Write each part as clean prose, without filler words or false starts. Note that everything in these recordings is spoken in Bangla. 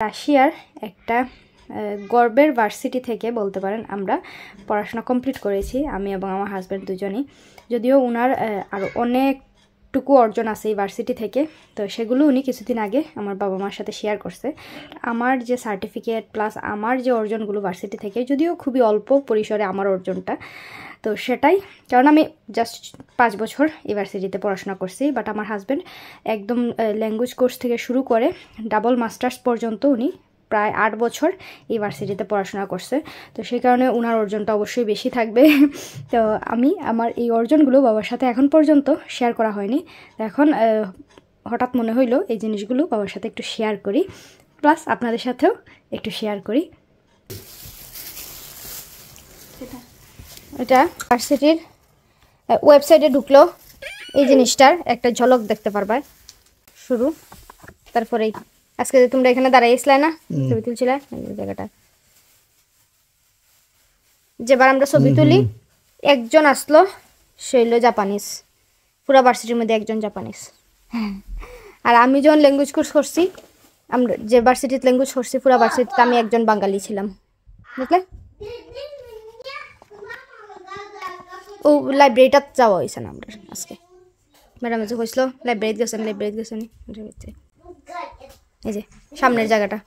রাশিয়ার একটা গর্বের ভার্সিটি থেকে বলতে পারেন আমরা পড়াশোনা কমপ্লিট করেছি, আমি এবং আমার হাজব্যান্ড দুজনেই। যদিও ওনার আরও অনেকটুকু অর্জন আছে এই ভার্সিটি থেকে, তো সেগুলো উনি কিছুদিন আগে আমার বাবা মার সাথে শেয়ার করছে। আমার যে সার্টিফিকেট প্লাস আমার যে অর্জনগুলো ভার্সিটি থেকে, যদিও খুবই অল্প পরিসরে আমার অর্জনটা, তো সেটাই, কারণ আমি জাস্ট 5 বছর ইউনিভার্সিটিতে পড়াশোনা করছি, বাট আমার হাজব্যান্ড একদম ল্যাঙ্গুয়েজ কোর্স থেকে শুরু করে ডাবল মাস্টার্স পর্যন্ত উনি প্রায় 8 বছর ইউনিভার্সিটিতে পড়াশোনা করছে। তো সেই কারণে ওনার অর্জনটা অবশ্যই বেশি থাকবে। তো আমি আমার এই অর্জনগুলো বাবার সাথে এখন পর্যন্ত শেয়ার করা হয়নি। এখন হঠাৎ মনে হইলো এই জিনিসগুলো বাবার সাথে একটু শেয়ার করি, প্লাস আপনাদের সাথেও একটু শেয়ার করি। এটা ভার্সিটির ওয়েবসাইটে ঢুকলো এই জিনিসটার একটা ঝলক দেখতে পারবা শুরু। তারপরেই আজকে যে তোমরা এখানে দাঁড়াইছিলে না, ছবি তুলছিলে এই জায়গাটা, যেবার আমরা ছবি তুলি একজন আসলো, সে হইল জাপানিজ, পুরা ভার্সিটির মধ্যে একজন জাপানিজ। আর আমি যখন ল্যাঙ্গুয়েজ কোর্স করছি, আমরা যে ভার্সিটিতে ল্যাঙ্গুয়েজ করছি পুরা ভার্সিটিতে আমি একজন বাঙালি ছিলাম, বুঝলে? ও লাইব্রেরিটা যাওয়া হয়েছে না আমরা আজকে, ম্যাডাম যে কইছিল লাইব্রেরিতে গেছেন এই যে সামনের জায়গাটা,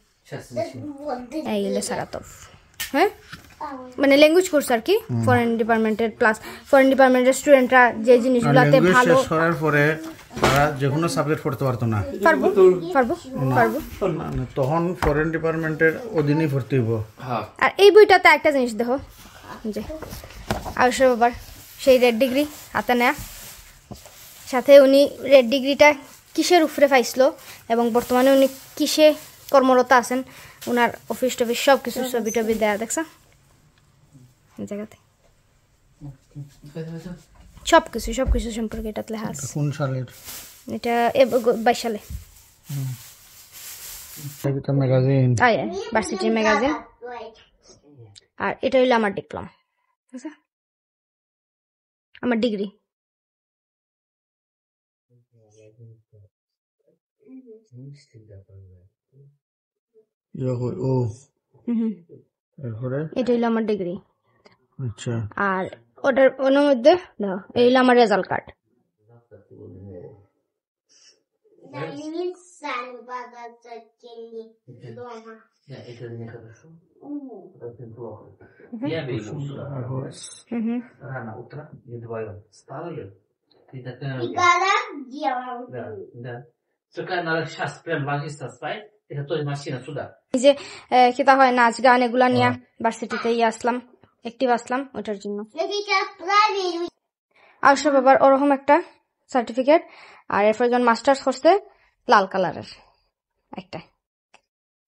এই হলো সারাতফ। হ্যাঁ, মানে ল্যাঙ্গুয়েজ কোর্স আর কি, ফরেন ডিপার্টমেন্টের, প্লাস ফরেন ডিপার্টমেন্টের স্টুডেন্টরা যে জিনিসগুলোতে ভালো করার পরে তারা যে কোনো সাবজেক্ট পড়তে পারতো না। পারবো তখন ফরেন ডিপার্টমেন্টের অধীনেই ভর্তি হইব। আর এই বইটাতে একটা জিনিস দেখো, যে আয়ুষ বাবার সেই রেড ডিগ্রি হাতে নেয়া, সাথে উনি রেড ডিগ্রিটা কিসের উপরে পাইছিল এবং বর্তমানে উনি কিসে কর্মরত আছেন, ওনার অফিস টফিস সব কিছু ছবি টবি দেয়া দেখছা জায়গাতে, সব কিছু সম্পর্কে এটা লেখা আছে। কোন সালের এটা 22 সালে, এটা ম্যাগাজিন, ভার্সিটির ম্যাগাজিন। আর এটা হইলো আমার ডিপ্লোমা, বুঝছো, আমার ডিগ্রি। এটা হইলো আমার ডিগ্রি। আচ্ছা, আর ওটার ওর মধ্যে এই হইলো আমার রেজাল্ট কার্ড। Рано утро, не вдвоем. Встали. Ты такая... Да. Только надо сейчас прям ложиться спать. Это тоже машина сюда. এই যে কিতা হয় নাচ গান এগুলা নিয়ে ভার্সিটিতে আসলাম, অ্যাক্টিভ আসলাম ওটার জন্য। আর সব আবার ওরকম একটা সার্টিফিকেট, আর এরপর যখন মাস্টার্স করছে লাল কালারের একটা,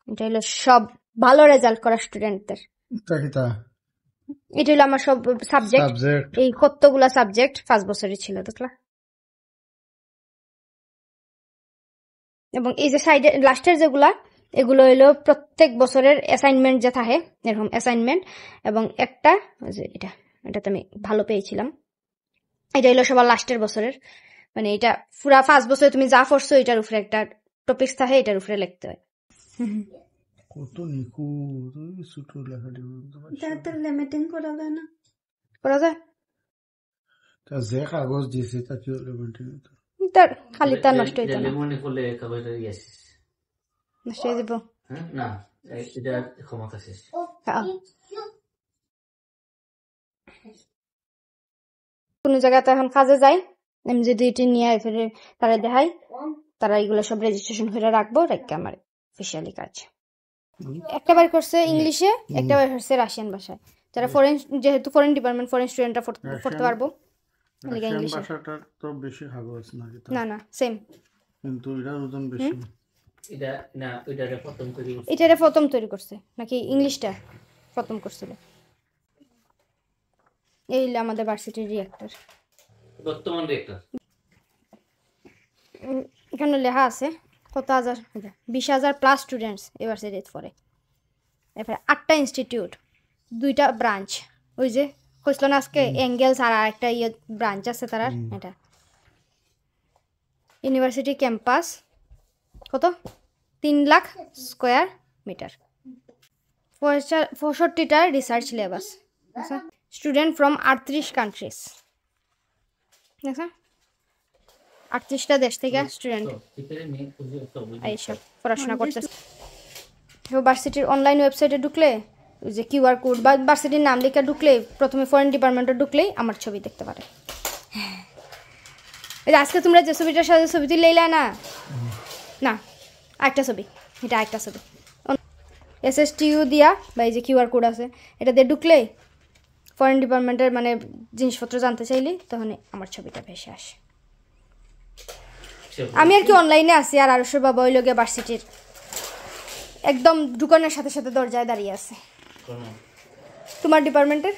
এটা হলো সব ভালো রেজাল্ট করা স্টুডেন্টদের। এটা হলো আমার সব সাবজেক্ট, এই কতগুলা সাবজেক্ট 5 বছরই ছিল, দেখলা? এবং এই যে সাইডে লাস্টের যেগুলা, এগুলো হইলো প্রত্যেক বছরের অ্যাসাইনমেন্ট যে থাকে, এরকম অ্যাসাইনমেন্ট। এবং একটা এটাতে আমি ভালো পেয়েছিলাম, এটা হইলো সবার লাস্টের বছরের, মানে এটা পুরা 5 বছরে তুমি যা পড়ছো এটার উপরে একটা টপিকস থাকে, এটার উপরে লিখতে হয়। কত নিখুঁত ছোট লেখা দিব, তাতে লিমিটিং করা যায় না? করা যায়, তা যে কাগজ দিছে তা কি লিমিটিং, তার খালি তার নষ্ট হইতো না, মনে করলে কাগজটা দিয়েছিস নষ্ট হয়ে যাব না, এটা ক্ষমতা শেষ। কোন জায়গাতে এখন কাজে যাই, আমি যদি এটি নিয়ে ফেরে তারা দেখাই, তারা এগুলো সব রেজিস্ট্রেশন করে রাখবো, রেখে আমার অফিসিয়ালি কাজ। একটা বার করছে ইংলিশে, একটা বার করছে রাশিয়ান ভাষায়, যারা ফরেন, যেহেতু ফরেন ডিপার্টমেন্ট, ফরেন স্টুডেন্টরা পড়তে পারবো। রাশিয়ান ভাষাটার তো বেশি কাগজ না, না সেম, কিন্তু এটার ওজন বেশি। এটা প্রথম তৈরি করছে নাকি ইংলিশটা প্রথম করছিল? এই হলো আমাদের ভার্সিটির রিয়েক্টর, বর্তমান রিয়েক্টর। এখানে লেখা আছে কত হাজার, 20,000 প্লাস স্টুডেন্টস ইউনিভার্সিটিতে পড়ে। এরপরে 8টা ইনস্টিটিউট, 2টা ব্রাঞ্চ, ওই যে কইছিল না আজকে এঙ্গেলস, আর একটা ব্রাঞ্চ আছে তার। এটা ইউনিভার্সিটি ক্যাম্পাস, কত 3 লাখ স্কোয়ার মিটার 65টা রিসার্চ ল্যাব আছে আচ্ছা স্টুডেন্ট ফ্রম 38 কান্ট্রিজ আচ্ছা 38টা দেশ থেকে স্টুডেন্ট এইসব পড়াশোনা করতেছে ভার্সিটির অনলাইন ওয়েবসাইটে ঢুকলে ওই যে কিউআর কোড বা ভার্সিটির নাম লিখে ঢুকলে প্রথমে ফরেন ডিপার্টমেন্টে ঢুকলেই আমার ছবি দেখতে পারে আজকে তোমরা যে ছবিটার সাথে ছবি তুললেইলা না না একটা ছবি এটা একটা ছবি SSTU দিয়া বা এই যে কিউআর কোড আছে এটা দিয়ে ঢুকলে ফরেন ডিপার্টমেন্টের মানে জিনিসপত্র জানতে চাইলে তখন আমার ছবিটা ভেসে আসে আমি আর কি অনলাইনে আছি আর আরশের বাবা ওই লোকে ভার্সিটির একদম ঢুকানোর সাথে সাথে দরজায় দাঁড়িয়ে আছে তোমার ডিপার্টমেন্টের